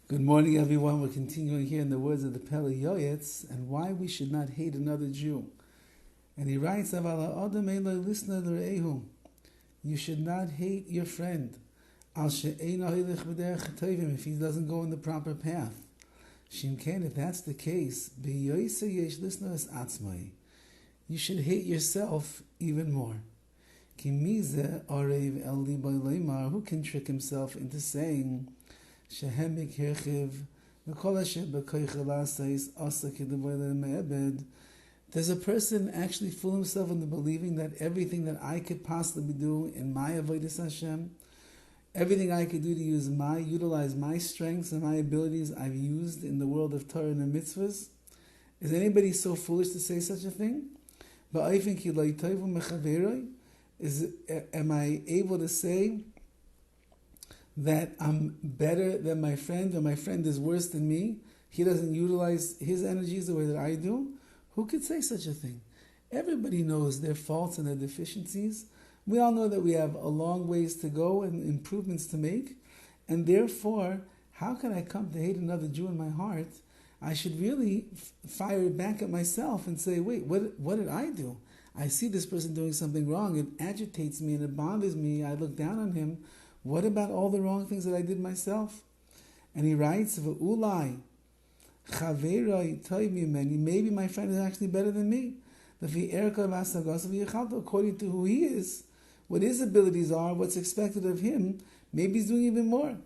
Good morning, everyone. We're continuing here in the words of the PELE YOETZ and why we should not hate another Jew. And he writes, you should not hate your friend if he doesn't go in the proper path. If that's the case, you should hate yourself even more. Who can trick himself into saying, there's a person actually fool himself into believing that everything that I could possibly do in my avodas Hashem, everything I could do to utilize my strengths and my abilities I've used in the world of Torah and the mitzvahs. Is anybody so foolish to say such a thing? Am I able to say that I'm better than my friend, or my friend is worse than me? He doesn't utilize his energies the way that I do? Who could say such a thing? Everybody knows their faults and their deficiencies. We all know that we have a long ways to go and improvements to make. And therefore, how can I come to hate another Jew in my heart? I should really fire it back at myself and say, wait, what did I do? I see this person doing something wrong. It agitates me and it bothers me. I look down on him. What about all the wrong things that I did myself? And he writes, maybe my friend is actually better than me. According to who he is, what his abilities are, what's expected of him, maybe he's doing even more.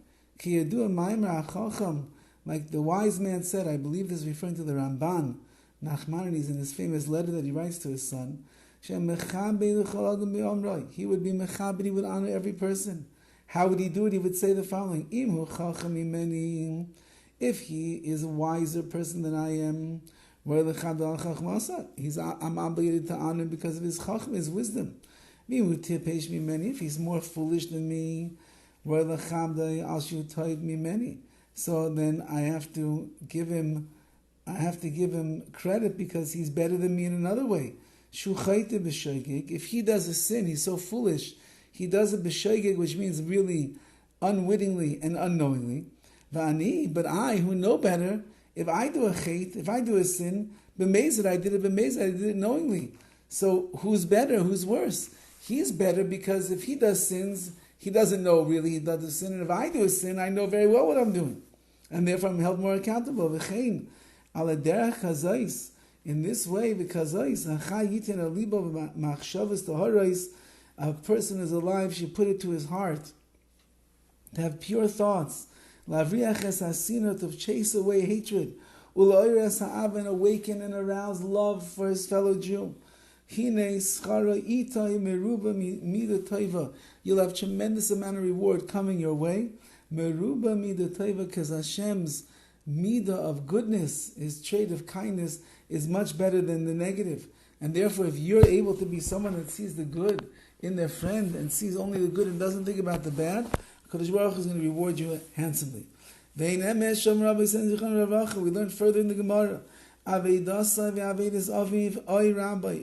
Like the wise man said, I believe this is referring to the Ramban, Nachmanides, in his famous letter that he writes to his son. He would be mechabed, he would honor every person. How would he do it? He would say the following: if he is a wiser person than I am, I'm obligated to honor him because of his chachma, his wisdom. If he's more foolish than me, so then I have to give him credit because he's better than me in another way. If he does a sin, he's so foolish, he does it b'shoigeg, which means really unwittingly and unknowingly. But I, who know better, if I do a chait, if I do a sin, b'mezid, I did it knowingly. So who's better, who's worse? He's better because if he does sins, he doesn't know really he does a sin. And if I do a sin, I know very well what I'm doing. And therefore I'm held more accountable. V'chein, ala derech hazais. In this way, because a person is alive, she put it to his heart to have pure thoughts, to chase away hatred, and awaken and arouse love for his fellow Jew. You'll have tremendous amount of reward coming your way, because Hashem's midah of goodness, his trait of kindness, is much better than the negative. And therefore, if you're able to be someone that sees the good in their friend and sees only the good and doesn't think about the bad, Kadosh Baruch Hu is going to reward you handsomely. We learn further in the Gemara,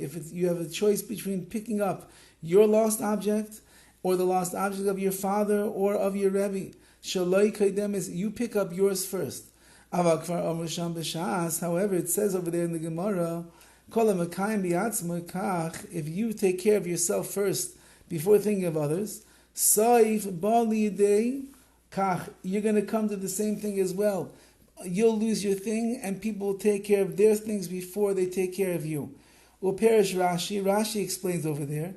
if you have a choice between picking up your lost object or the lost object of your father or of your Rabbi, you pick up yours first. However, it says over there in the Gemara, if you take care of yourself first before thinking of others, you're going to come to the same thing as well. You'll lose your thing and people will take care of their things before they take care of you. Rashi explains over there,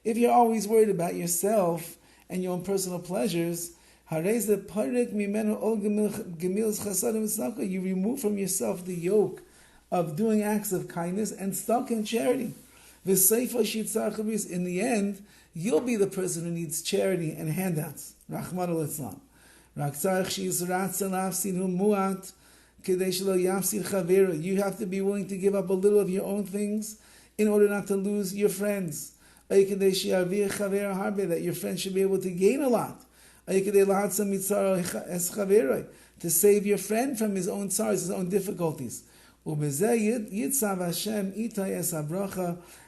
if you're always worried about yourself and your own personal pleasures, you remove from yourself the yoke of doing acts of kindness and stuck in charity. In the end, you'll be the person who needs charity and handouts. Rahman al-Islam. You have to be willing to give up a little of your own things in order not to lose your friends. That your friends should be able to gain a lot. To save your friend from his own sorrows, his own difficulties. And then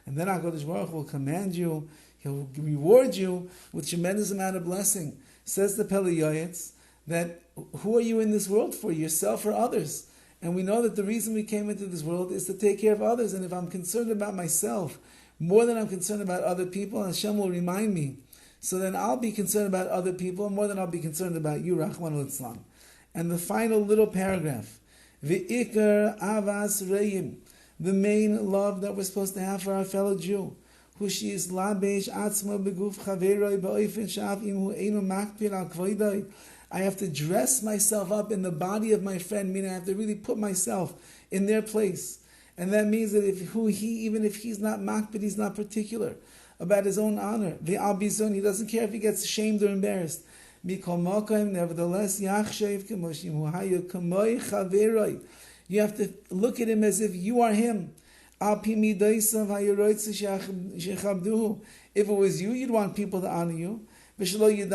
HaKadosh Baruch will command you, He'll reward you with tremendous amount of blessing. Says the PELE YOETZ that who are you in this world for, yourself or others? And we know that the reason we came into this world is to take care of others. And if I'm concerned about myself more than I'm concerned about other people, Hashem will remind me. So then I'll be concerned about other people more than I'll be concerned about you, Rahman al-Islam. And the final little paragraph, V'ikar Ahavas Re'im, the main love that we're supposed to have for our fellow Jew. Who she is labesh atzma beguf chaveroi ba'ofen shaf imu einu makpir al kvoidoi. I have to dress myself up in the body of my friend, meaning I have to really put myself in their place. And that means that even if he's not makpid, he's not particular about his own honor. Ve'al bizon, he doesn't care if he gets ashamed or embarrassed. Mikol mokaim, nevertheless, yachshev kemoshim hu hayu kamoi chaveroi. You have to look at him as if you are him. If it was you, you'd want people to honor you. You wouldn't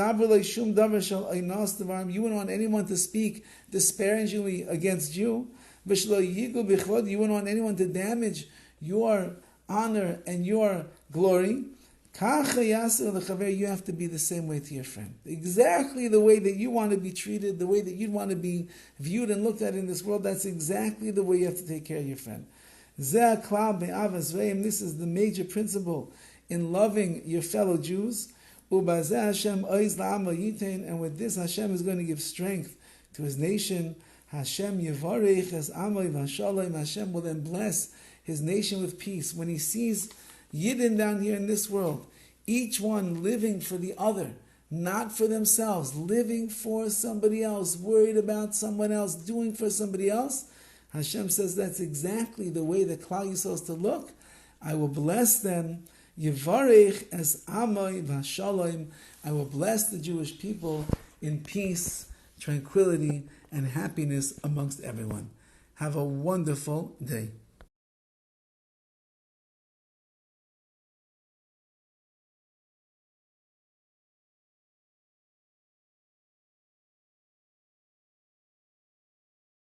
want anyone to speak disparagingly against you. You wouldn't want anyone to damage your honor and your glory. You have to be the same way to your friend. Exactly the way that you want to be treated, the way that you'd want to be viewed and looked at in this world, that's exactly the way you have to take care of your friend. This is the major principle in loving your fellow Jews. And with this, Hashem is going to give strength to His nation. Hashem will then bless His nation with peace. When He sees Yidden down here in this world, each one living for the other, not for themselves, living for somebody else, worried about someone else, doing for somebody else, Hashem says that's exactly the way that Klal Yisrael is to look. I will bless them. Yivarech as Amay v'Shalom. I will bless the Jewish people in peace, tranquility, and happiness amongst everyone. Have a wonderful day.